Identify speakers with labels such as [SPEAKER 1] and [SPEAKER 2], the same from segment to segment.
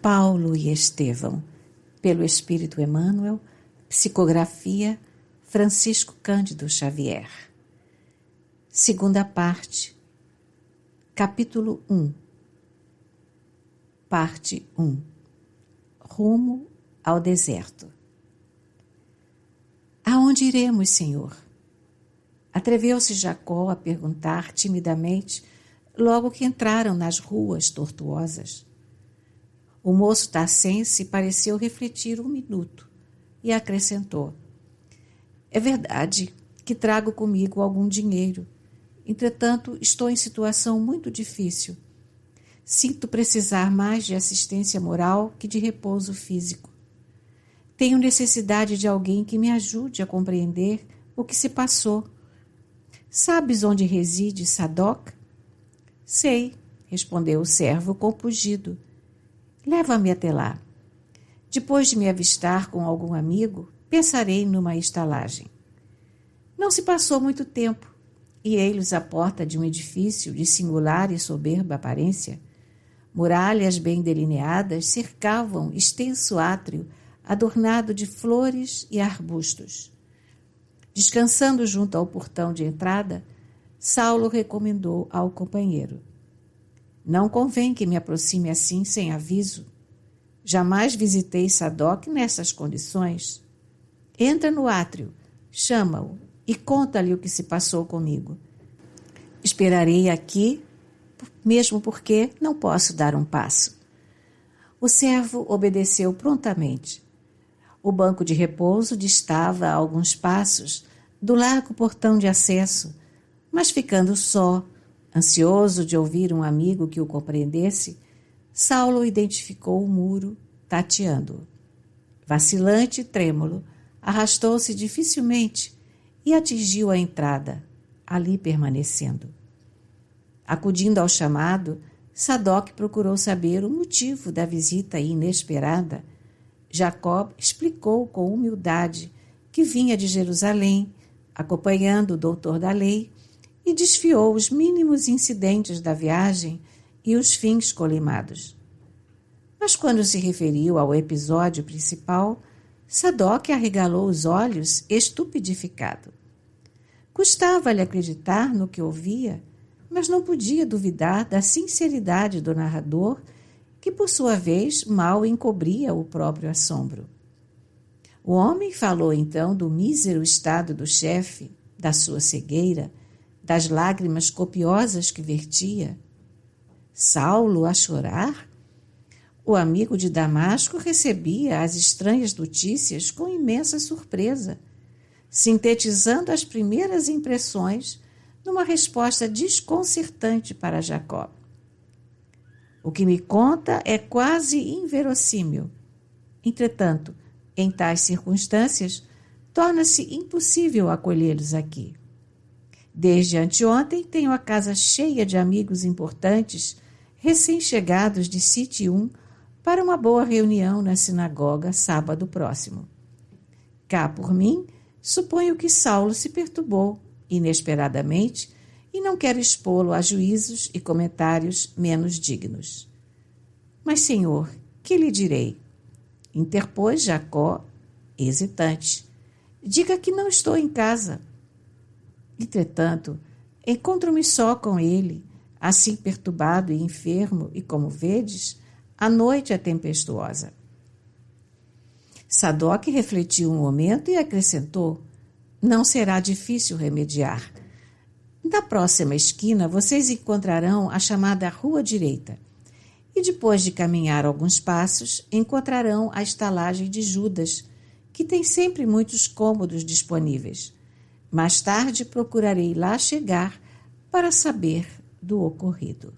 [SPEAKER 1] Paulo e Estevão, pelo Espírito Emmanuel, psicografia Francisco Cândido Xavier. Segunda parte, capítulo 1, parte 1, rumo ao deserto. Aonde iremos, Senhor? Atreveu-se Jacó a perguntar timidamente, logo que entraram nas ruas tortuosas. O moço tarcense pareceu refletir um minuto e acrescentou: é verdade que trago comigo algum dinheiro. Entretanto, estou em situação muito difícil. Sinto precisar mais de assistência moral que de repouso físico. Tenho necessidade de alguém que me ajude a compreender o que se passou. Sabes onde reside Sadoc? Sei, respondeu o servo compungido. Leva-me até lá. Depois de me avistar com algum amigo, pensarei numa estalagem. Não se passou muito tempo, e eis à porta de um edifício de singular e soberba aparência. Muralhas bem delineadas cercavam extenso átrio adornado de flores e arbustos. Descansando junto ao portão de entrada, Saulo recomendou ao companheiro: não convém que me aproxime assim sem aviso. Jamais visitei Sadoc nessas condições. Entra no átrio, chama-o e conta-lhe o que se passou comigo. Esperarei aqui, mesmo porque não posso dar um passo. O servo obedeceu prontamente. O banco de repouso distava a alguns passos do largo portão de acesso, mas ficando só, ansioso de ouvir um amigo que o compreendesse, Saulo identificou o muro, tateando-o. Vacilante e trêmulo, arrastou-se dificilmente e atingiu a entrada, ali permanecendo. Acudindo ao chamado, Sadoc procurou saber o motivo da visita inesperada. Jacó explicou com humildade que vinha de Jerusalém, acompanhando o doutor da lei, e desfiou os mínimos incidentes da viagem e os fins colimados. Mas quando se referiu ao episódio principal, Sadoc arregalou os olhos, estupidificado. Custava-lhe acreditar no que ouvia, mas não podia duvidar da sinceridade do narrador, que, por sua vez, mal encobria o próprio assombro. O homem falou então do mísero estado do chefe, da sua cegueira, das lágrimas copiosas que vertia. Saulo a chorar? O amigo de Damasco recebia as estranhas notícias com imensa surpresa, sintetizando as primeiras impressões numa resposta desconcertante para Jacó. O que me conta é quase inverossímil. Entretanto, em tais circunstâncias, torna-se impossível acolhê-los aqui. Desde anteontem tenho a casa cheia de amigos importantes, recém-chegados de Citium, para uma boa reunião na sinagoga sábado próximo. Cá por mim, suponho que Saulo se perturbou inesperadamente e não quero expô-lo a juízos e comentários menos dignos. Mas, Senhor, que lhe direi? Interpôs Jacó, hesitante. Diga que não estou em casa. Entretanto, encontro-me só com ele, assim perturbado e enfermo, e como vedes, a noite é tempestuosa. Sadoc refletiu um momento e acrescentou: não será difícil remediar. Na próxima esquina vocês encontrarão a chamada Rua Direita, e depois de caminhar alguns passos, encontrarão a estalagem de Judas, que tem sempre muitos cômodos disponíveis. Mais tarde procurarei lá chegar para saber do ocorrido.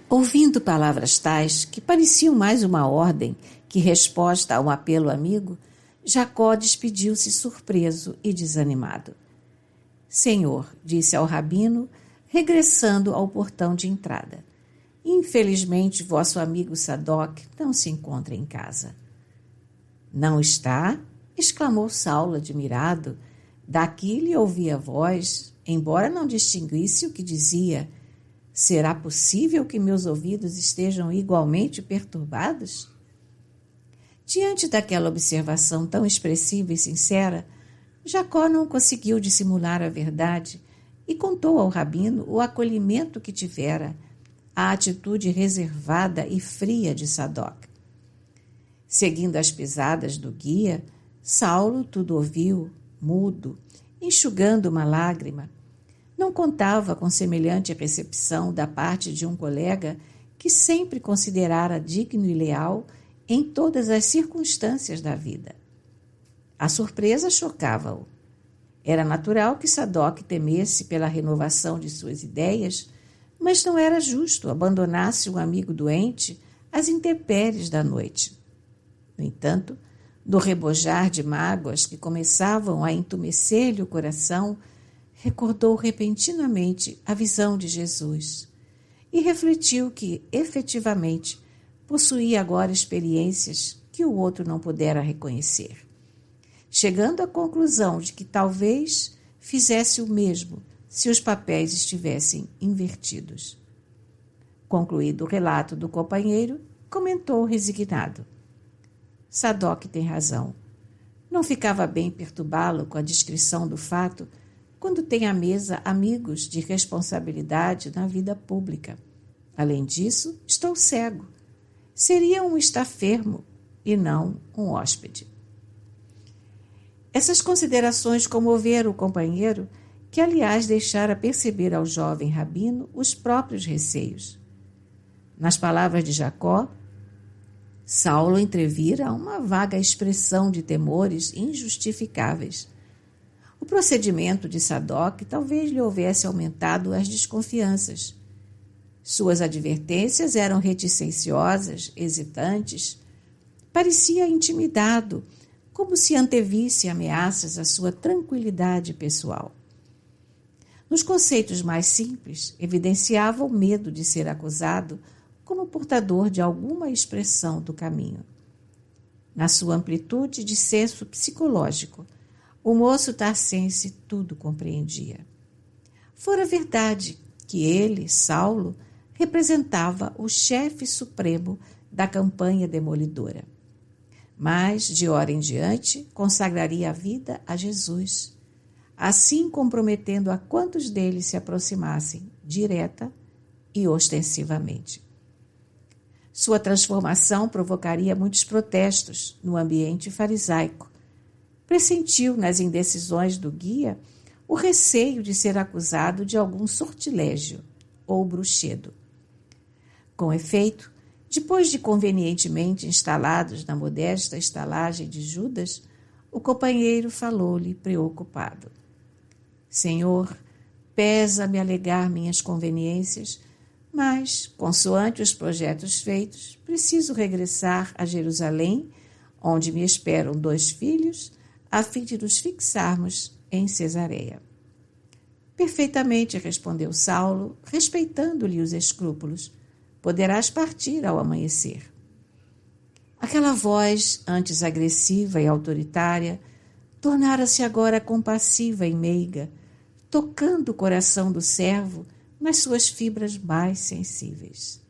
[SPEAKER 1] Ouvindo palavras tais, que pareciam mais uma ordem que resposta a um apelo amigo, Jacó despediu-se surpreso e desanimado. Senhor, disse ao rabino, regressando ao portão de entrada, infelizmente vosso amigo Sadoc não se encontra em casa. Não está? Exclamou Saulo admirado. Daqui lhe ouvia a voz, embora não distinguisse o que dizia. Será possível que meus ouvidos estejam igualmente perturbados? Diante daquela observação tão expressiva e sincera, Jacó não conseguiu dissimular a verdade e contou ao rabino o acolhimento que tivera, a atitude reservada e fria de Sadoc. Seguindo as pisadas do guia, Saulo tudo ouviu, mudo, enxugando uma lágrima. Não contava com semelhante recepção da parte de um colega que sempre considerara digno e leal em todas as circunstâncias da vida. A surpresa chocava-o. Era natural que Sadoc temesse pela renovação de suas ideias, mas não era justo abandonasse um amigo doente às intempéries da noite. No entanto, do rebojar de mágoas que começavam a entumecer-lhe o coração, recordou repentinamente a visão de Jesus e refletiu que, efetivamente, possuía agora experiências que o outro não pudera reconhecer, chegando à conclusão de que talvez fizesse o mesmo se os papéis estivessem invertidos. Concluído o relato do companheiro, comentou resignado: Sadoc tem razão. Não ficava bem perturbá-lo com a descrição do fato quando tem à mesa amigos de responsabilidade na vida pública. Além disso, estou cego. Seria um estafermo e não um hóspede. Essas considerações comoveram o companheiro, que, aliás, deixara perceber ao jovem rabino os próprios receios. Nas palavras de Jacó, Saulo entrevira uma vaga expressão de temores injustificáveis. O procedimento de Sadoc talvez lhe houvesse aumentado as desconfianças. Suas advertências eram reticenciosas, hesitantes. Parecia intimidado, como se antevisse ameaças à sua tranquilidade pessoal. Nos conceitos mais simples, evidenciava o medo de ser acusado como portador de alguma expressão do caminho. Na sua amplitude de senso psicológico, o moço tarcense tudo compreendia. Fora verdade que ele, Saulo, representava o chefe supremo da campanha demolidora. Mas, de hora em diante, consagraria a vida a Jesus, assim comprometendo a quantos deles se aproximassem, direta e ostensivamente. Sua transformação provocaria muitos protestos no ambiente farisaico. Pressentiu nas indecisões do guia o receio de ser acusado de algum sortilégio ou bruxedo. Com efeito, depois de convenientemente instalados na modesta estalagem de Judas, o companheiro falou-lhe preocupado: Senhor, pesa-me alegar minhas conveniências, mas, consoante os projetos feitos, preciso regressar a Jerusalém, onde me esperam 2 filhos, a fim de nos fixarmos em Cesareia. Perfeitamente, respondeu Saulo, respeitando-lhe os escrúpulos. Poderás partir ao amanhecer. Aquela voz, antes agressiva e autoritária, tornara-se agora compassiva e meiga, tocando o coração do servo nas suas fibras mais sensíveis.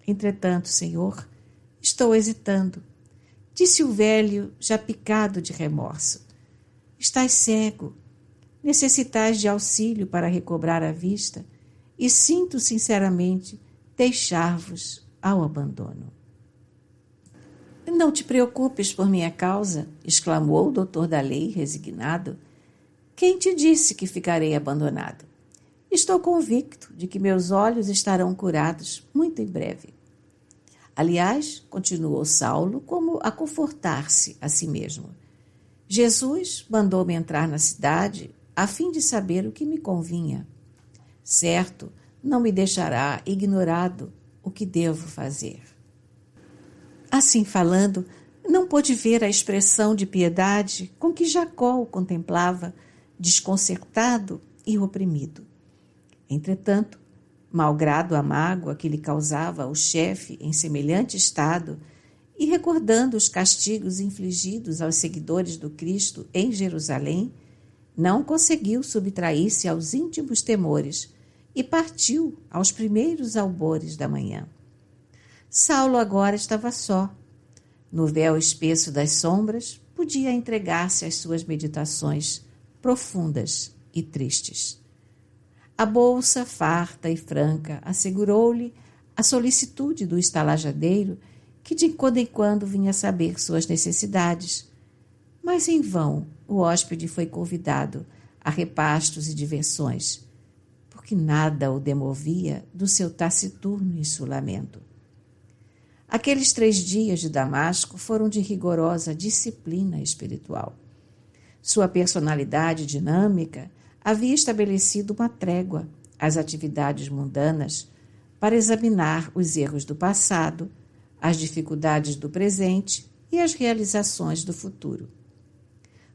[SPEAKER 1] Entretanto, Senhor, estou hesitando, disse o velho, já picado de remorso. Estás cego, necessitais de auxílio para recobrar a vista e sinto sinceramente deixar-vos ao abandono. Não te preocupes por minha causa, exclamou o doutor da lei, resignado. Quem te disse que ficarei abandonado? Estou convicto de que meus olhos estarão curados muito em breve. Aliás, continuou Saulo como a confortar-se a si mesmo. Jesus mandou-me entrar na cidade a fim de saber o que me convinha. Certo, não me deixará ignorado o que devo fazer. Assim falando, não pôde ver a expressão de piedade com que Jacó o contemplava, desconcertado e oprimido. Entretanto, malgrado a mágoa que lhe causava o chefe em semelhante estado e recordando os castigos infligidos aos seguidores do Cristo em Jerusalém, não conseguiu subtrair-se aos íntimos temores e partiu aos primeiros albores da manhã. Saulo agora estava só. No véu espesso das sombras, podia entregar-se às suas meditações profundas e tristes. A bolsa, farta e franca, assegurou-lhe a solicitude do estalajadeiro, que de quando em quando vinha saber suas necessidades. Mas em vão o hóspede foi convidado a repastos e diversões, porque nada o demovia do seu taciturno insulamento. Aqueles 3 dias de Damasco foram de rigorosa disciplina espiritual. Sua personalidade dinâmica havia estabelecido uma trégua às atividades mundanas para examinar os erros do passado, as dificuldades do presente e as realizações do futuro.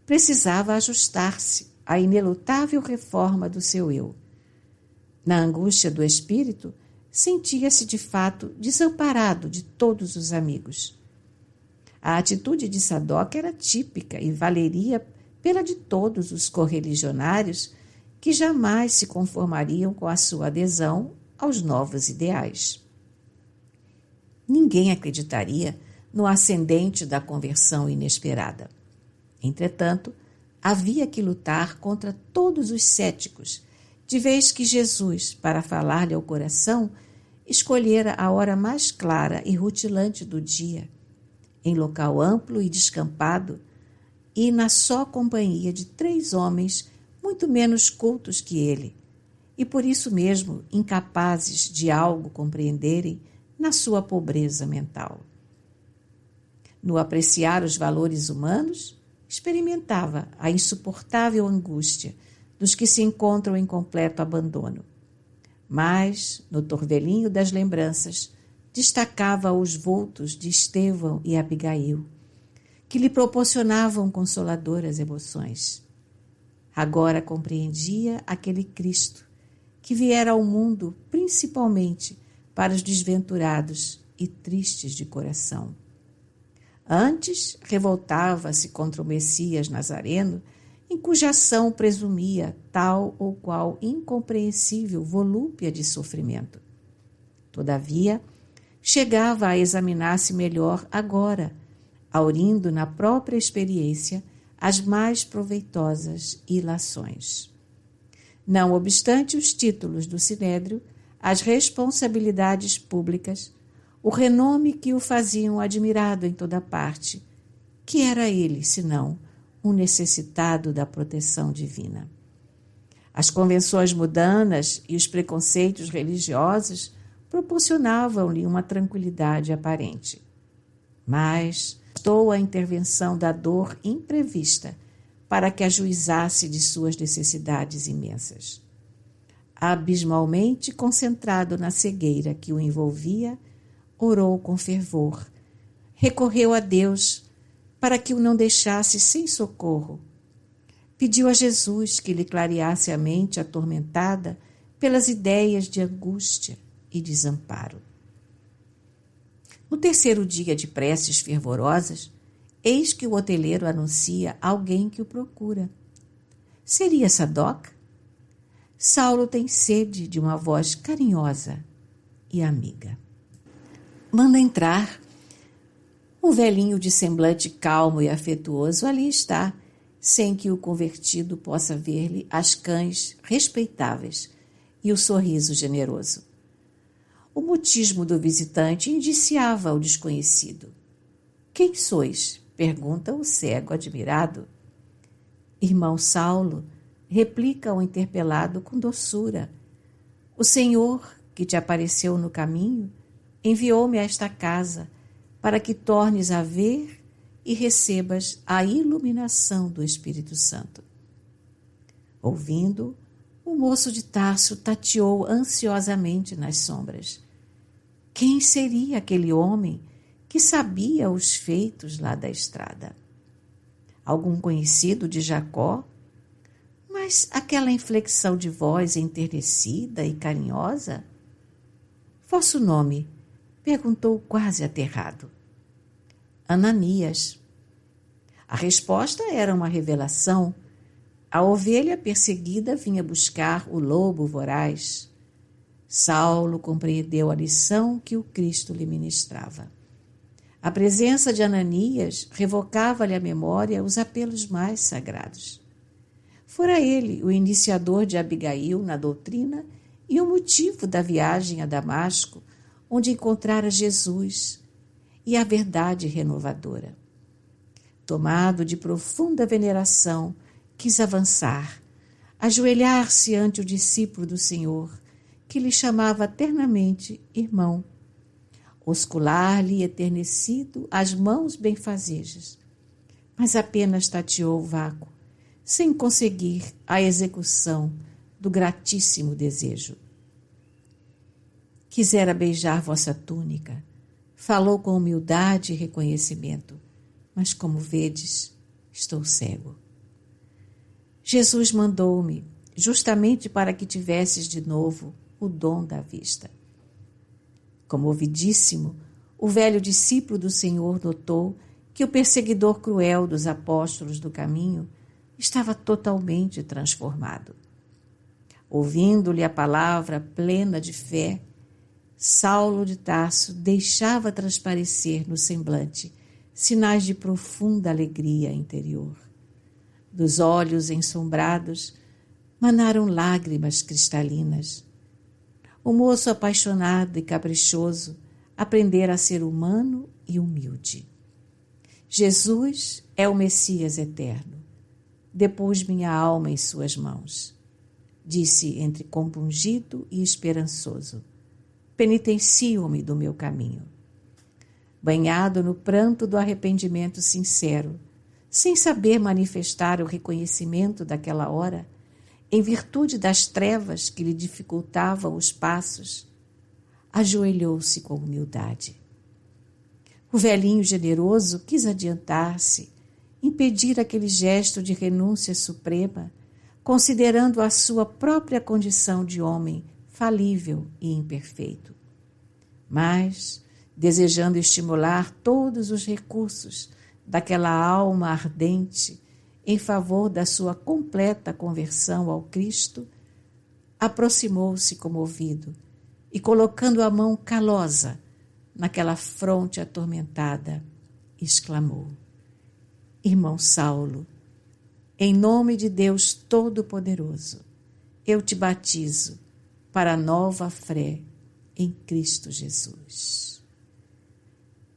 [SPEAKER 1] Precisava ajustar-se à inelutável reforma do seu eu. Na angústia do espírito, sentia-se de fato desamparado de todos os amigos. A atitude de Sadoc era típica e valeria pela de todos os correligionários que jamais se conformariam com a sua adesão aos novos ideais. Ninguém acreditaria no ascendente da conversão inesperada. Entretanto, havia que lutar contra todos os céticos, de vez que Jesus, para falar-lhe ao coração, escolhera a hora mais clara e rutilante do dia, em local amplo e descampado, e na só companhia de 3 homens muito menos cultos que ele, e por isso mesmo incapazes de algo compreenderem na sua pobreza mental. No apreciar os valores humanos, experimentava a insuportável angústia dos que se encontram em completo abandono. Mas, no torvelinho das lembranças, destacava os vultos de Estevão e Abigail, que lhe proporcionavam consoladoras emoções. Agora compreendia aquele Cristo que viera ao mundo principalmente para os desventurados e tristes de coração. Antes, revoltava-se contra o Messias Nazareno, em cuja ação presumia tal ou qual incompreensível volúpia de sofrimento. Todavia, chegava a examinar-se melhor agora, aurindo na própria experiência as mais proveitosas ilações. Não obstante os títulos do Sinédrio, as responsabilidades públicas, o renome que o faziam admirado em toda parte, que era ele, senão, um necessitado da proteção divina. As convenções mundanas e os preconceitos religiosos proporcionavam-lhe uma tranquilidade aparente. Mas bastou a intervenção da dor imprevista para que ajuizasse de suas necessidades imensas. Abismalmente concentrado na cegueira que o envolvia, orou com fervor, recorreu a Deus para que o não deixasse sem socorro. Pediu a Jesus que lhe clareasse a mente atormentada pelas ideias de angústia e desamparo. No 3º dia de preces fervorosas, eis que o hoteleiro anuncia alguém que o procura. Seria Sadoc? Saulo tem sede de uma voz carinhosa e amiga. Manda entrar. Um velhinho de semblante calmo e afetuoso ali está, sem que o convertido possa ver-lhe as cães respeitáveis e o sorriso generoso. O mutismo do visitante indiciava o desconhecido. Quem sois? Pergunta o cego admirado. Irmão Saulo, replica o interpelado com doçura. O Senhor, que te apareceu no caminho, enviou-me a esta casa para que tornes a ver e recebas a iluminação do Espírito Santo. Ouvindo, o moço de Tarso tateou ansiosamente nas sombras. Quem seria aquele homem que sabia os feitos lá da estrada? Algum conhecido de Jacó? Mas aquela inflexão de voz enternecida e carinhosa? Vosso nome? Perguntou quase aterrado. Ananias. A resposta era uma revelação. A ovelha perseguida vinha buscar o lobo voraz. Saulo compreendeu a lição que o Cristo lhe ministrava. A presença de Ananias revocava-lhe à memória os apelos mais sagrados. Fora ele o iniciador de Abigail na doutrina e o motivo da viagem a Damasco, onde encontrara Jesus e a verdade renovadora. Tomado de profunda veneração, quis avançar, ajoelhar-se ante o discípulo do Senhor, que lhe chamava ternamente irmão, oscular-lhe eternecido as mãos benfazejas, mas apenas tateou o vácuo, sem conseguir a execução do gratíssimo desejo. Quisera beijar vossa túnica, falou com humildade e reconhecimento, mas como vedes, estou cego. Jesus mandou-me justamente para que tivesses de novo o dom da vista. Comovidíssimo, o velho discípulo do Senhor notou que o perseguidor cruel dos apóstolos do caminho estava totalmente transformado. Ouvindo-lhe a palavra plena de fé, Saulo de Tarso deixava transparecer no semblante sinais de profunda alegria interior. Dos olhos ensombrados manaram lágrimas cristalinas. O moço apaixonado e caprichoso aprendera a ser humano e humilde. Jesus é o Messias eterno. Depus minha alma em suas mãos. Disse entre compungido e esperançoso: penitencio-me do meu caminho. Banhado no pranto do arrependimento sincero, sem saber manifestar o reconhecimento daquela hora, em virtude das trevas que lhe dificultavam os passos, ajoelhou-se com humildade. O velhinho generoso quis adiantar-se, impedir aquele gesto de renúncia suprema, considerando a sua própria condição de homem falível e imperfeito. Mas, desejando estimular todos os recursos daquela alma ardente em favor da sua completa conversão ao Cristo, aproximou-se comovido e, colocando a mão calosa naquela fronte atormentada, exclamou: irmão Saulo, em nome de Deus Todo-Poderoso, eu te batizo para a nova fé em Cristo Jesus.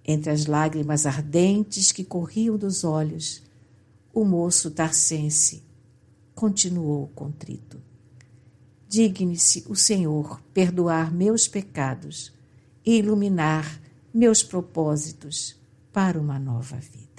[SPEAKER 1] Entre as lágrimas ardentes que corriam dos olhos, o moço tarsense continuou contrito: digne-se o Senhor perdoar meus pecados e iluminar meus propósitos para uma nova vida.